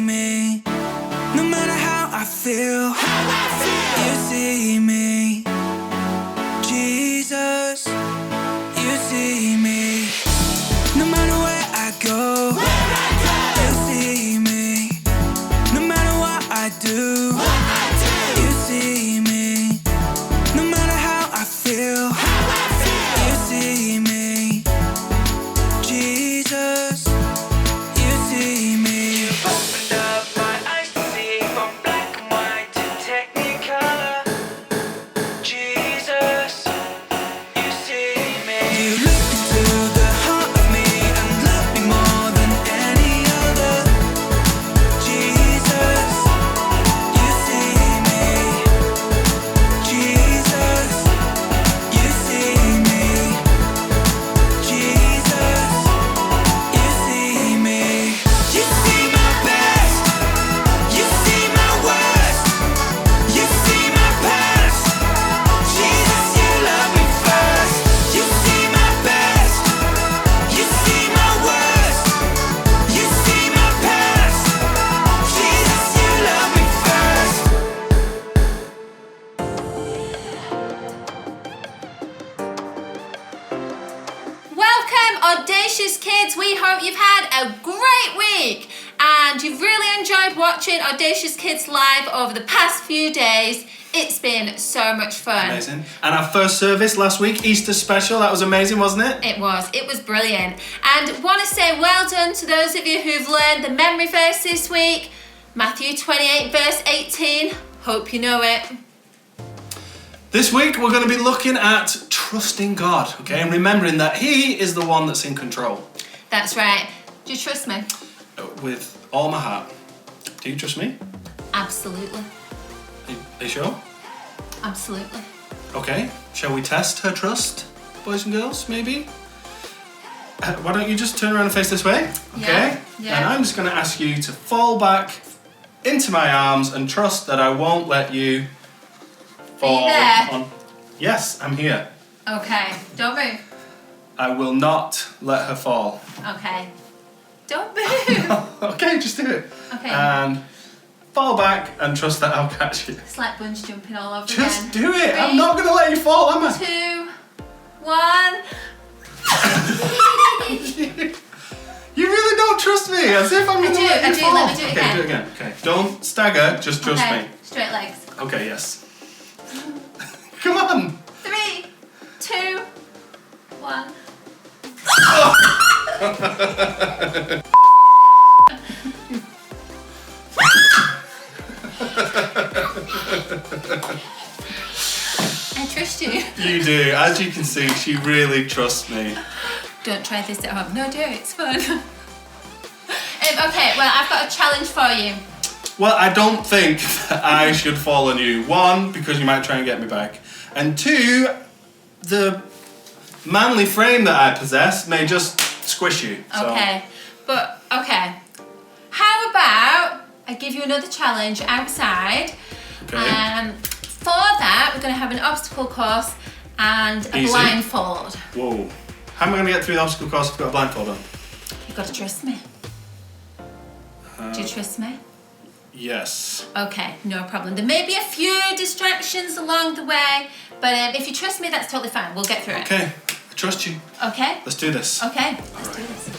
me. No matter how I feel, you see me. Jesus, you see me. No matter where I go, you see me. No matter what I do, you see me. No matter how I feel, you see me. Jesus, you see me. You opened up my eyes to see from black and white to technicolor. Jesus, you see me. You look into the heart of me and love me more than any other. Jesus, you see me. Jesus, you see me. Jesus, you see me. You see my best. You see my worst. You see my past. Jesus, you love me first. You see my best. You see my worst. You see my past. Jesus, you love me first. Welcome, Audacious kids. We hope you've had a great week and you've really enjoyed watching Audacious Kids live over the past few days. It's been so much fun. Amazing. And our first service last week, Easter special, that was amazing, wasn't it? It was brilliant. And want to say well done to those of you who've learned the memory verse this week. Matthew 28 verse 18. Hope you know it. This week we're going to be looking at trusting God, okay, and remembering that He is the one that's in control. That's right. Do you trust me? With all my heart. Do you trust me? Absolutely. Are you sure? Absolutely. Okay, shall we test her trust, boys and girls, maybe? Why don't you just turn around and face this way? Okay? Yeah. And I'm just going to ask you to fall back into my arms and trust that I won't let you fall there? on. Yes, I'm here. Okay. Don't move. I will not let her fall. Okay. Don't move. Okay, just do it. Okay. And fall back and trust that I'll catch you. It's like bungee jumping all over Just again. do it. 3, I'm not going to let you fall, am I? 2, 1. You really don't trust me, as if I'm going to let you fall. Let me do it Okay, again. do it again. Okay, don't stagger, just trust Okay. me. Straight legs. Okay, yes. Come on. 3, 2, 1. I trust you. You do. As you can see, she really trusts me. Don't try this at home. No, do it. It's fun. Okay, well, I've got a challenge for you. Well, I don't think that I should fall on you. 1, because you might try and get me back. And 2, the manly frame that I possess may just squish you. So. Okay, but okay. How about I give you another challenge outside? Okay. And for that, we're going to have an obstacle course and a Easy. blindfold. Whoa. How am I going to get through the obstacle course if I've got a blindfold on? You've got to trust me. Do you trust me? Yes. Okay, no problem. There may be a few distractions along the way, but if you trust me, that's totally fine. We'll get through it. Okay, I trust you. Okay? Let's do this. Okay, let's do this.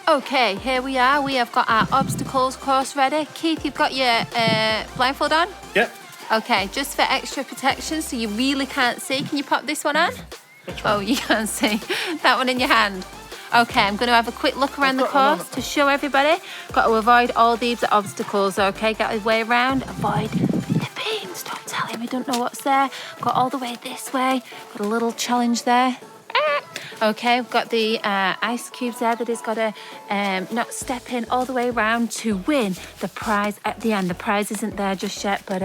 Okay, here we are. We have got our obstacles course ready. Keith, you've got your blindfold on? Yep. Okay, just for extra protection so you really can't see, can you pop this one on? Which one? Oh, you can't see. That one in your hand. Okay, I'm going to have a quick look around the course to show everybody. Got to avoid all these obstacles, okay? Get your way around. Avoid the beams. Don't tell him, I don't know what's there. Got all the way this way. Got a little challenge there. Okay, we've got the ice cubes there that he's got to not step in all the way around to win the prize at the end. The prize isn't there just yet, but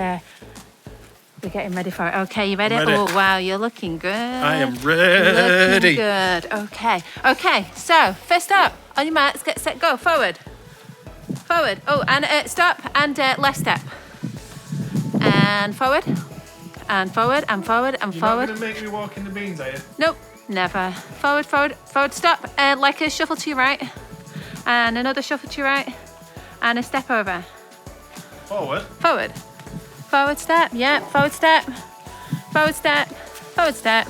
we're getting ready for it. Okay, you ready? Ready. Oh, wow, you're looking good. I am ready. Looking good. Okay, so first up, on your marks, get set, go. Forward. Oh, and stop, and left step. And forward. And forward, and forward, and forward. You're not going to make me walk in the beans, are you? Nope, never. Forward, stop. Like a shuffle to your right. And another shuffle to your right. And a step over. Forward. Forward. Forward step. Yeah. Forward step. Forward step. Forward step.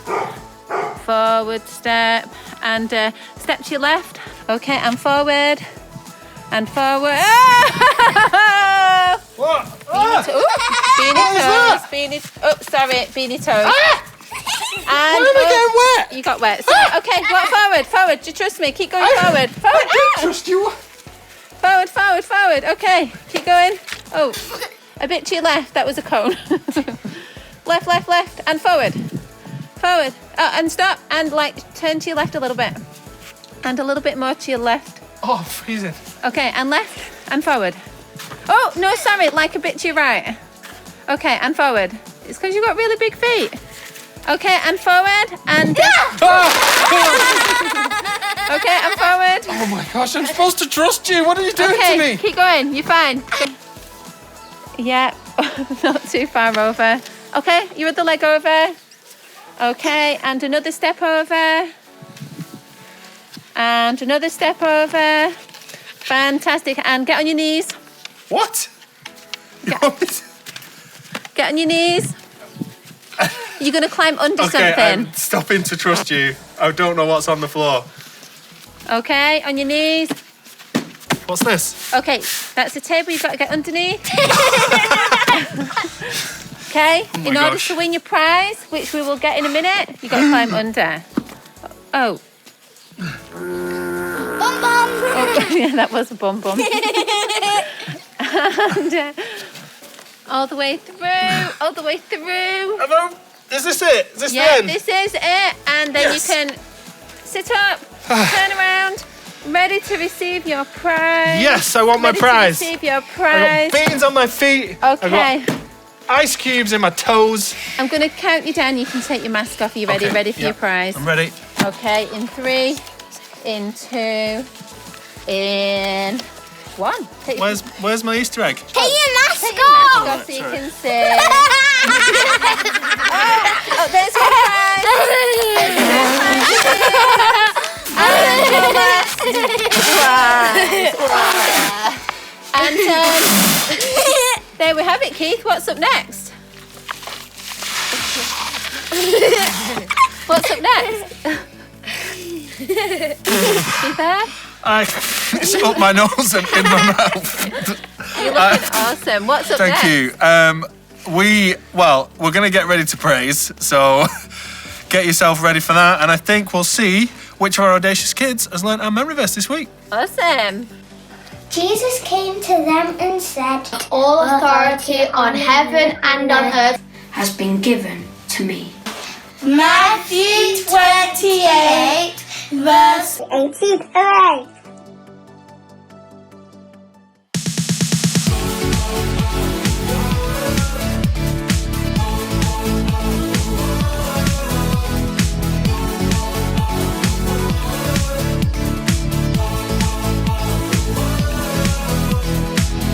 Forward step. And step to your left. Okay, and forward. And forward. What? Beanie toes. And Why am I getting wet? You got wet. So, okay, walk forward. Do you trust me? Keep going forward. Forward. I do trust you. Forward. Okay, keep going. Oh, a bit to your left. That was a cone. left, and forward. Oh, and stop. And turn to your left a little bit. And a little bit more to your left. Oh, freezing. Okay, and left and forward. Oh, no, sorry, a bit to your right. Okay, and forward. It's because you've got really big feet. Okay, and forward, and... Okay, and forward. Oh my gosh, I'm supposed to trust you. What are you doing to me? Keep going, you're fine. Yeah, not too far over. Okay, you had the leg over. Okay, and another step over. And another step over. Fantastic, and get on your knees. What? Get on your knees. You're going to climb under Okay, something. I'm stopping to trust you. I don't know what's on the floor. Okay, on your knees. What's this? Okay, that's the table you've got to get underneath. Okay, Oh my in order gosh. to win your prize, which we will get in a minute, you've got to climb under. Oh. Bum bum. Oh, yeah, that was a bum bum. And all the way through. Hello? Is this it? Is this the Yeah, end? this is it. And then Yes. you can sit up, turn around, ready to receive your prize. Yes, I want my Ready prize. to receive your I prize. got beans on my feet. Okay, I got ice cubes in my toes. I'm going to count you down. You can take your mask off. Are you ready? Okay, Ready for yeah. your prize? I'm ready. Okay, in 3, in 2, in 1. Take your Where's my Easter egg? Take your mask mask off. off so you sorry. can see. Oh, there's your prize. And there we have it, Keith. What's up next? What's up next? You there? It's up my nose and in my mouth. You're looking awesome. What's up Thank next? you. We're going to get ready to praise, so get yourself ready for that. And I think we'll see which of our Audacious kids has learnt our memory verse this week. Awesome. Jesus came to them and said, all authority on heaven and on earth has been given to me. Matthew 28, verse 88.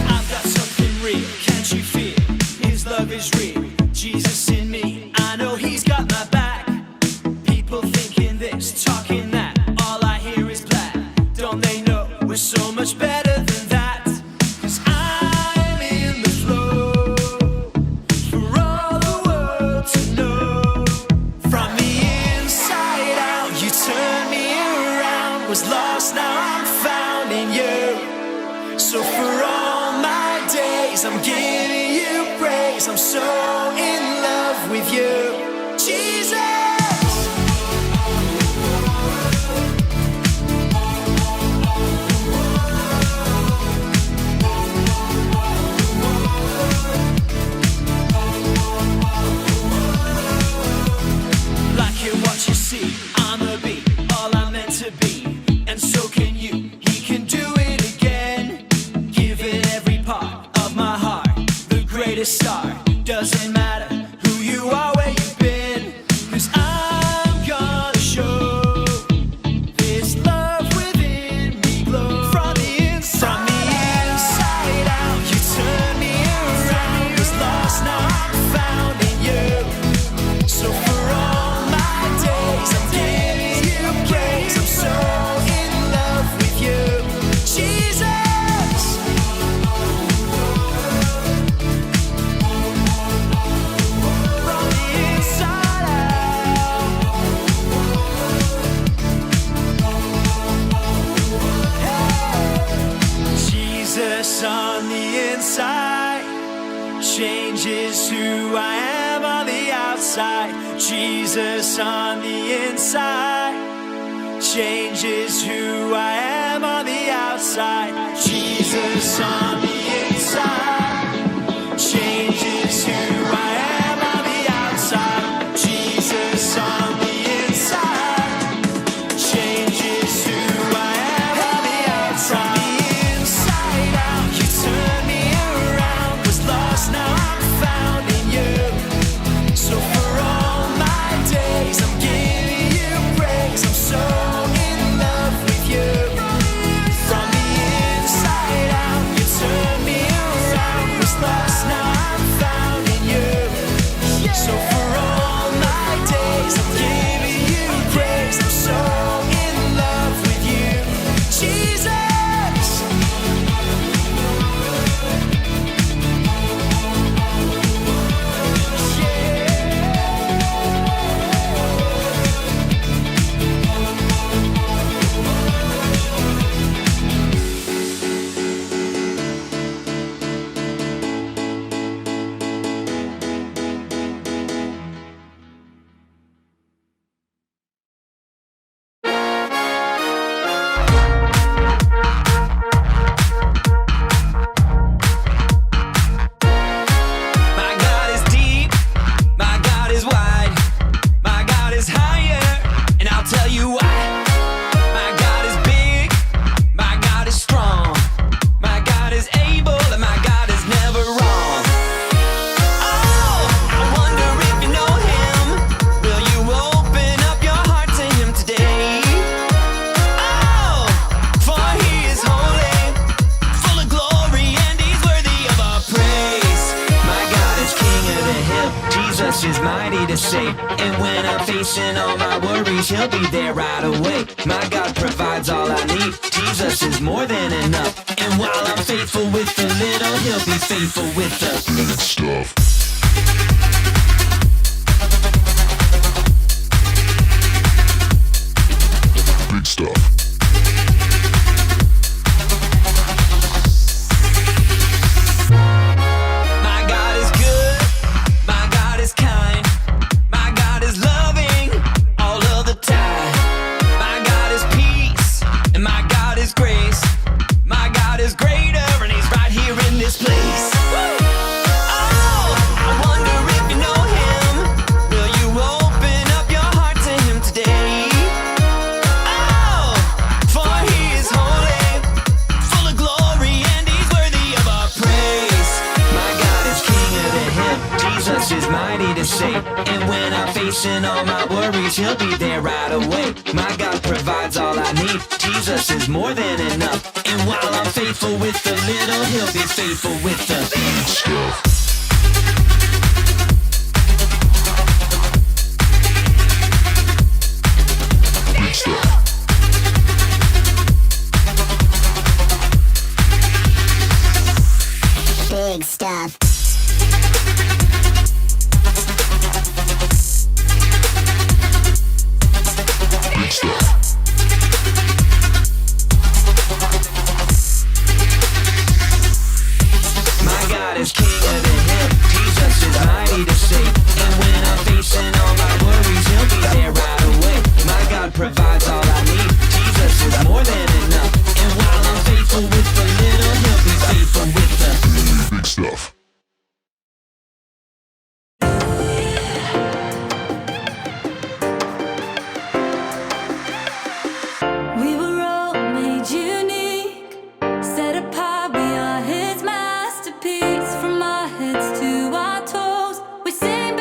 I've got something real, can't you feel? His love is real, Jesus in me. I know he's got my back. People thinking this, talking that. All I hear is black. Don't they know we're so much better than that? 'Cause I'm in the flow for all the world to know. From the inside out, you turned me around. Was lost, now I'm found in you. So for all my days, I'm giving you praise. I'm so in love with you, Jesus. Like it what you see, I'm a beat, all I'm meant to be. And so can you, he can do it again. Giving every part of my heart, the greatest star. Doesn't matter on the inside changes who I am on the outside. Jesus on the inside changes who I am on the outside. Jesus on the inside changes who I am on the outside. Jesus on the inside changes who I am on the outside. From the inside out, you turn me around. Was lost, now I'm found in you. So for all my days, I'm giving you praise. I'm so in love with you. From the inside out, you turn me around. Was lost, now I'm found in you. So for all my days, I'm giving you praise. I'm so in love with you, Jesus. My God is deep, my God is wide, my God is higher, and I'll tell you why. My God is big, my God is strong, my God is able, and my God is never wrong. Oh, I wonder if you know him. Will you open up your heart to him today? Oh, for he is holy, full of glory, and he's worthy of our praise. My God is king of the hill, Jesus is mighty to save. And when I'm facing all my worries, he'll be there right away. My God provides all I need, Jesus is more than enough. And while I'm faithful with the little, he'll be faithful with the big stuff. Big stuff. My God is good, my God is kind, my God is loving all of the time. My God is peace, and my God is grace. My God is greater, and he's right here in this place. Oh, I wonder if you know him. Will you open up your heart to him today? Oh, for he is holy, full of glory, and he's worthy of our praise. My God is king of the hill, Jesus is mighty to save. And when I'm facing all my worries, he'll be there right away. My God provides all I need, Jesus is more than enough. And while I'm faithful with the little, he'll be faithful with the big stuff. Big stuff. Big stuff. Big stuff. My God is king of the hill, Jesus is mighty to save. And when I'm facing all my worries, he'll be there right away. My God provides all I need, Jesus is more than enough. And while I'm faithful with the little, he'll be faithful with the big stuff. We were all made unique, set apart, we are his masterpiece. From our heads to our toes, we sing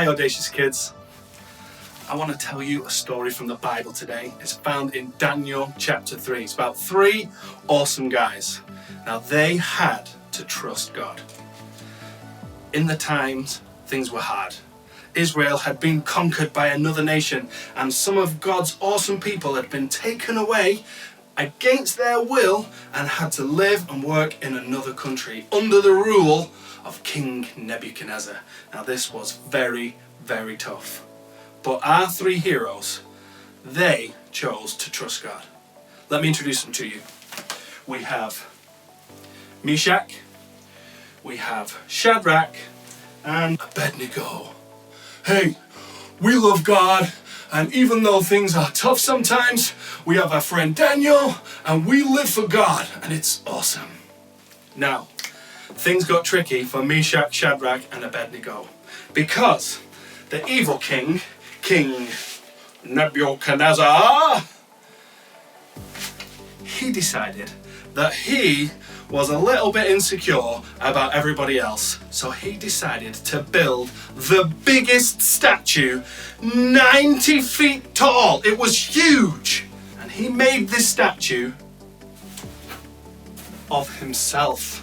Hi, Audacious kids. I want to tell you a story from the Bible today. It's found in Daniel chapter 3. It's about 3 awesome guys. Now, they had to trust God. In the times, things were hard. Israel had been conquered by another nation, and some of God's awesome people had been taken away against their will and had to live and work in another country under the rule of King Nebuchadnezzar. Now, this was very, very tough. But our 3 heroes, they chose to trust God. Let me introduce them to you. We have Meshach, we have Shadrach, and Abednego. Hey, we love God, and even though things are tough sometimes, we have our friend Daniel, and we live for God, and it's awesome. Now, things got tricky for Meshach, Shadrach, and Abednego, because the evil king, King Nebuchadnezzar, he decided that he was a little bit insecure about everybody else. So he decided to build the biggest statue, 90 feet tall. It was huge. And he made this statue of himself.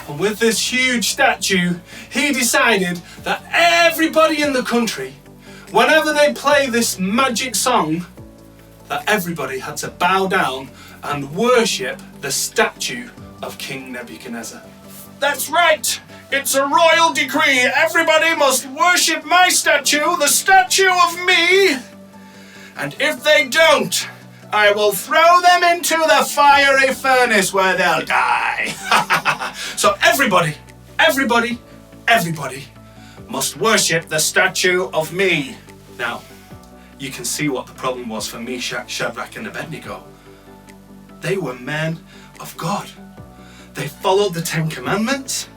And with this huge statue, he decided that everybody in the country, whenever they play this magic song, that everybody had to bow down and worship the statue of King Nebuchadnezzar. That's right! It's a royal decree. Everybody must worship my statue, the statue of me. And if they don't, I will throw them into the fiery furnace where they'll die. So everybody must worship the statue of me. Now, you can see what the problem was for Meshach, Shadrach, and Abednego. They were men of God. They followed the 10 Commandments.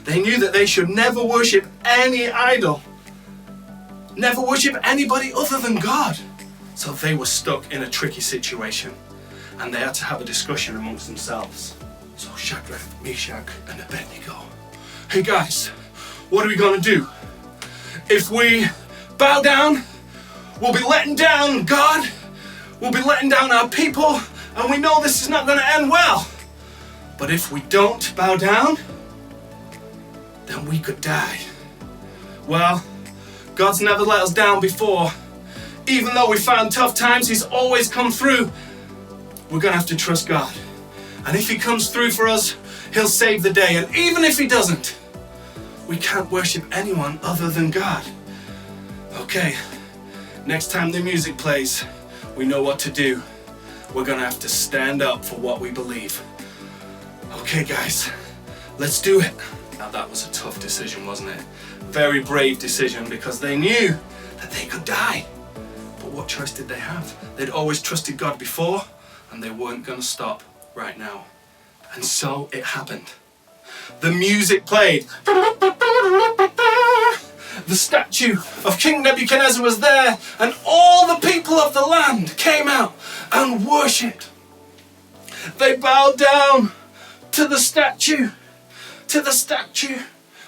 They knew that they should never worship any idol. Never worship anybody other than God. So they were stuck in a tricky situation, and they had to have a discussion amongst themselves. So Shadrach, Meshach, and Abednego. Hey guys, what are we gonna do? If we bow down, we'll be letting down God. We'll be letting down our people. And we know this is not going to end well. But if we don't bow down, then we could die. Well, God's never let us down before. Even though we found tough times, He's always come through. We're going to have to trust God. And if He comes through for us, He'll save the day. And even if He doesn't, we can't worship anyone other than God. Okay, next time the music plays, we know what to do. We're gonna have to stand up for what we believe. Okay guys, let's do it. Now that was a tough decision, wasn't it? Very brave decision, because they knew that they could die. But what choice did they have? They'd always trusted God before, and they weren't gonna stop right now. And so it happened. The music played. The statue of King Nebuchadnezzar was there, and all the people of the land came out and worshipped. They bowed down to the statue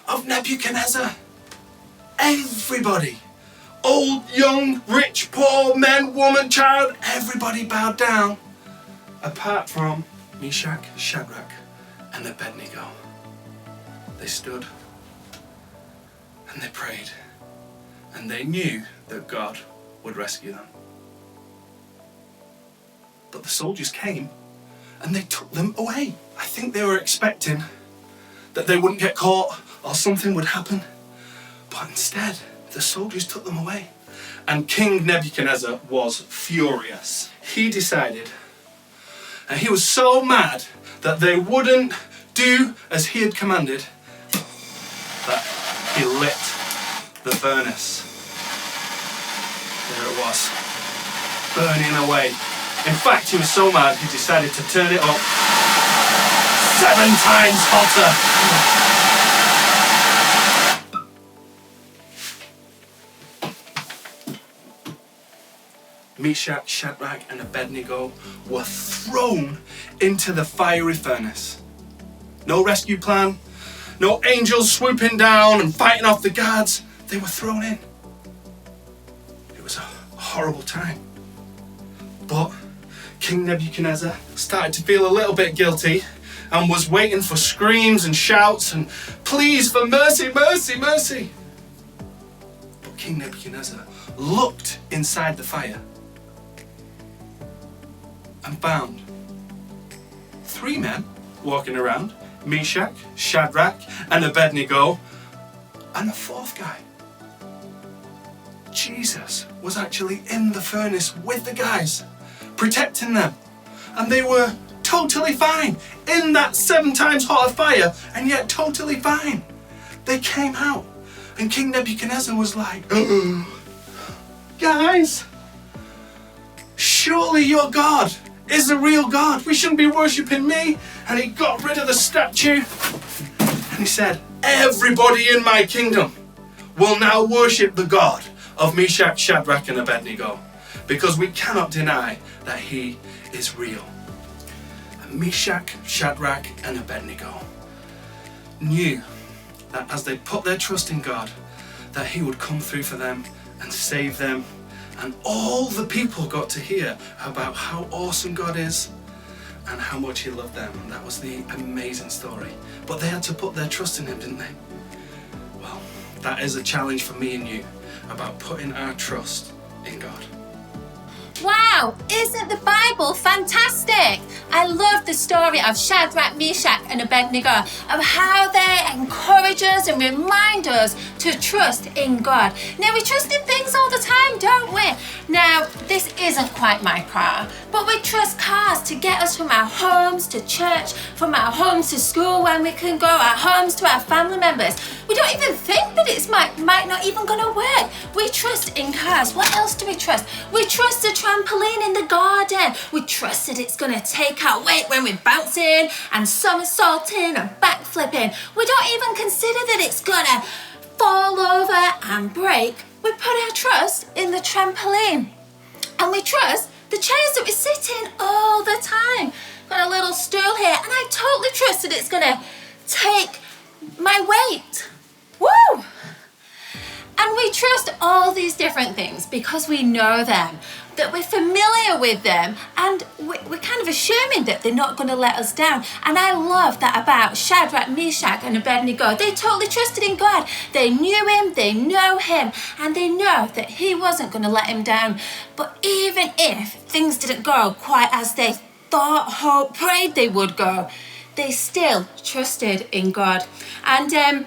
of Nebuchadnezzar. Everybody, old, young, rich, poor, men, woman, child, everybody bowed down, apart from Meshach, Shadrach, and Abednego. They stood and they prayed, and they knew that God would rescue them. But the soldiers came and they took them away. I think they were expecting that they wouldn't get caught or something would happen. But instead, the soldiers took them away. And King Nebuchadnezzar was furious. He decided, and he was so mad that they wouldn't do as he had commanded, that he lit the furnace. There it was, burning away. In fact, he was so mad, he decided to turn it up 7 times hotter. Meshach, Shadrach, and Abednego were thrown into the fiery furnace. No rescue plan, no angels swooping down and fighting off the guards. they were thrown in. It was a horrible time. But King Nebuchadnezzar started to feel a little bit guilty and was waiting for screams and shouts and pleas for mercy, mercy, mercy. But King Nebuchadnezzar looked inside the fire and found 3 men walking around, Meshach, Shadrach, and Abednego, and a 4th guy. Jesus was actually in the furnace with the guys, protecting them. And they were totally fine in that 7 times hotter fire, and yet totally fine. They came out, and King Nebuchadnezzar was like, guys, surely your God is the real God. We shouldn't be worshipping me. And he got rid of the statue, and he said, everybody in my kingdom will now worship the God of Meshach, Shadrach, and Abednego, because we cannot deny that he is real. And Meshach, Shadrach, and Abednego knew that as they put their trust in God, that he would come through for them and save them. And all the people got to hear about how awesome God is and how much he loved them. And that was the amazing story. But they had to put their trust in him, didn't they? Well, that is a challenge for me and you, about putting our trust in God. Wow, isn't the Bible fantastic? I love the story of Shadrach, Meshach, and Abednego, of how they encourage us and remind us to trust in God. Now, we trust in things all the time, don't we? Now, this isn't quite my prayer, but we trust cars to get us from our homes to church, from our homes to school when we can go, our homes to our family members. We don't even think that it's might not even gonna work. We trust in cars. What else do we trust? We trust the trampoline in the garden. We trust that it's gonna take our weight when we're bouncing and somersaulting and backflipping. We don't even consider that it's gonna fall over and break. We put our trust in the trampoline. And we trust the chairs that we sit in all the time. Got a little stool here, and I totally trust that it's gonna take my weight. Woo! And we trust all these different things because we know them, that we're familiar with them, and we're kind of assuming that they're not going to let us down. And I love that about Shadrach, Meshach, and Abednego. They totally trusted in God. They knew him, they know him, and they know that he wasn't going to let him down. But even if things didn't go quite as they thought, hoped, prayed they would go, they still trusted in God. And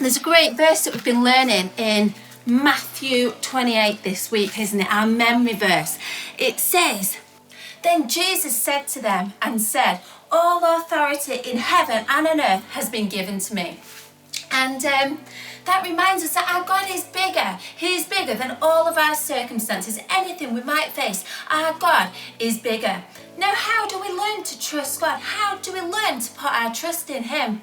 there's a great verse that we've been learning in Matthew 28 this week, isn't it? Our memory verse. It says, then Jesus said to them and said, all authority in heaven and on earth has been given to me. And that reminds us that our God is bigger. He's bigger than all of our circumstances, anything we might face. Our God is bigger. Now, how do we learn to trust God? How do we learn to put our trust in him?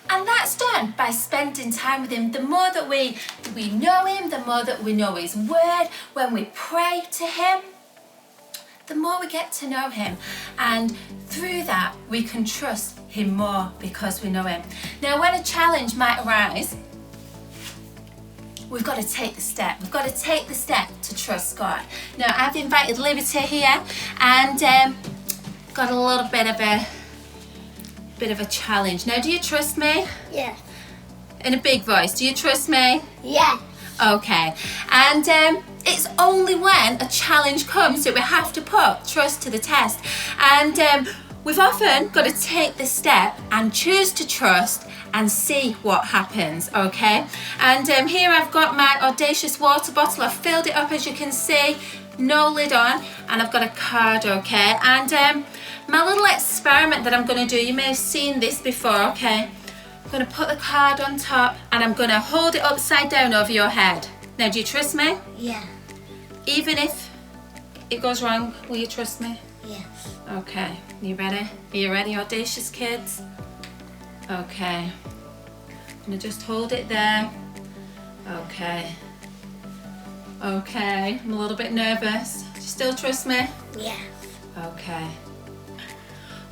And that's done by spending time with him. The more that we know him, the more that we know his word, when we pray to him, the more we get to know him. And through that, we can trust him more because we know him. Now, when a challenge might arise, we've got to take the step. We've got to take the step to trust God. Now, I've invited Liberty here and got a little bit of a challenge. Now, do you trust me? Yeah. In a big voice, do you trust me? Yeah. Okay. And it's only when a challenge comes that we have to put trust to the test. And we've often got to take the step and choose to trust and see what happens, okay? And here I've got my Audacious water bottle. I've filled it up, as you can see, no lid on, and I've got a card, okay? And my little experiment that I'm going to do, you may have seen this before, okay? I'm going to put the card on top and I'm going to hold it upside down over your head. Now, do you trust me? Yeah. Even if it goes wrong, will you trust me? Yes. Okay, you ready? Are you ready, Audacious kids? Okay. I'm going to just hold it there. Okay. Okay, I'm a little bit nervous. Do you still trust me? Yeah. Okay.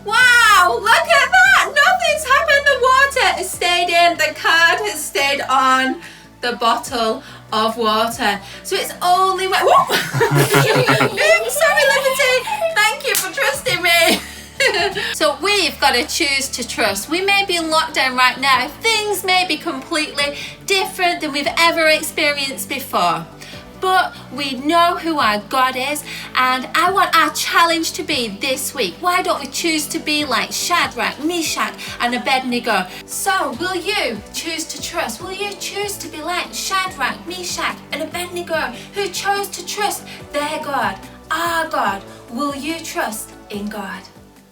Wow, look at that! Nothing's happened. The water has stayed in, the card has stayed on. the bottle of water. So it's only when... Oops, sorry, Liberty. Thank you for trusting me. So we've got to choose to trust. We may be in lockdown right now. Things may be completely different than we've ever experienced before. But we know who our God is, and I want our challenge to be this week. Why don't we choose to be like Shadrach, Meshach, and Abednego? So will you choose to trust? Will you choose to be like Shadrach, Meshach, and Abednego, who chose to trust their God, our God? Will you trust in God?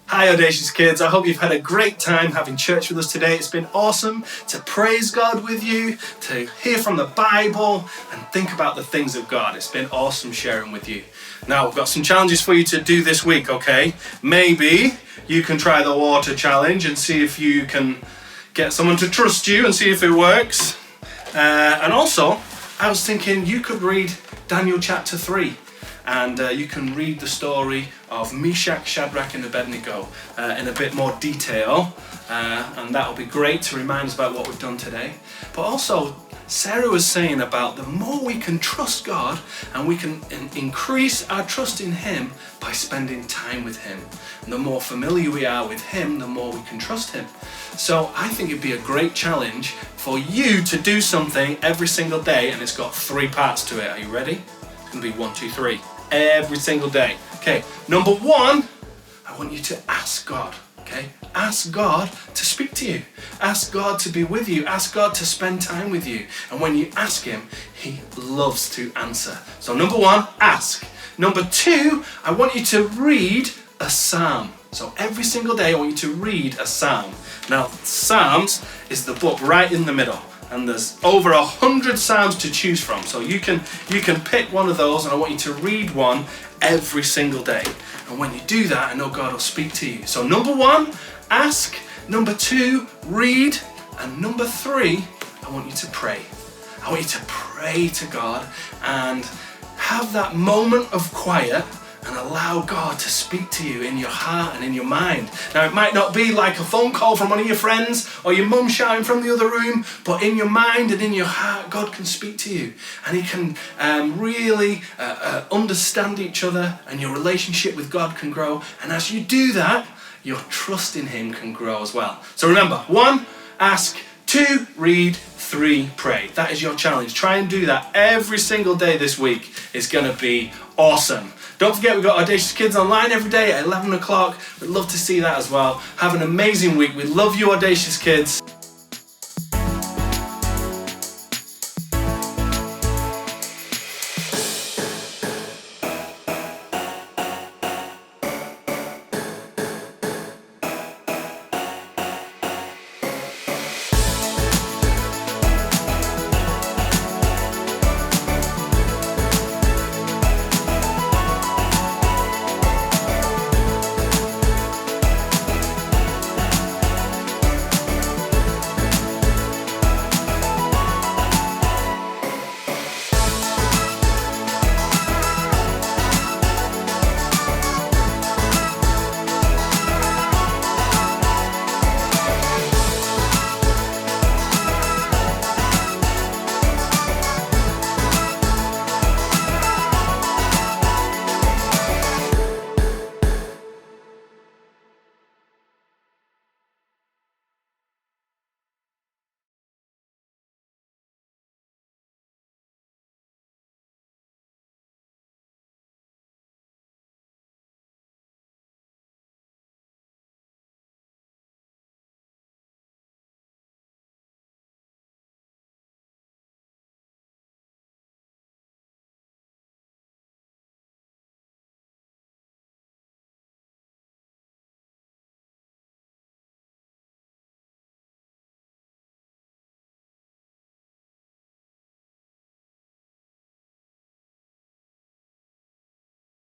Hi Audacious kids, I hope you've had a great time having church with us today. It's been awesome to praise God with you, to hear from the Bible and think about the things of God. It's been awesome sharing with you. Now we've got some challenges for you to do this week, okay? Maybe you can try the water challenge and see if you can get someone to trust you and see if it works. And also, I was thinking you could read Daniel chapter 3. And you can read the story of Meshach, Shadrach and Abednego in a bit more detail. And that'll be great to remind us about what we've done today. But also, Sarah was saying about the more we can trust God and we can increase our trust in Him by spending time with Him. And the more familiar we are with Him, the more we can trust Him. So I think it'd be a great challenge for you to do something every single day, and it's got 3 parts to it. Are you ready? It's going to be 1, 2, 3. Every single day. Okay, number 1, I want you to ask God. Okay, ask God to speak to you. Ask God to be with you. Ask God to spend time with you. And when you ask Him, He loves to answer. So number 1, ask. Number 2, I want you to read a psalm. So every single day I want you to read a psalm. Now, Psalms is the book right in the middle. And there's over 100 psalms to choose from. So you can pick one of those, and I want you to read one every single day. And when you do that, I know God will speak to you. So number 1, ask. Number 2, read. And number 3, I want you to pray. I want you to pray to God and have that moment of quiet and allow God to speak to you in your heart and in your mind. Now, it might not be like a phone call from one of your friends or your mum shouting from the other room, but in your mind and in your heart, God can speak to you. And He can really understand each other, and your relationship with God can grow. And as you do that, your trust in Him can grow as well. So remember, 1, ask. 2, read. 3, pray. That is your challenge. Try and do that every single day this week. It's going to be awesome. Don't forget, we've got Audacious Kids online every day at 11 o'clock. We'd love to see that as well. Have an amazing week. We love you, Audacious Kids.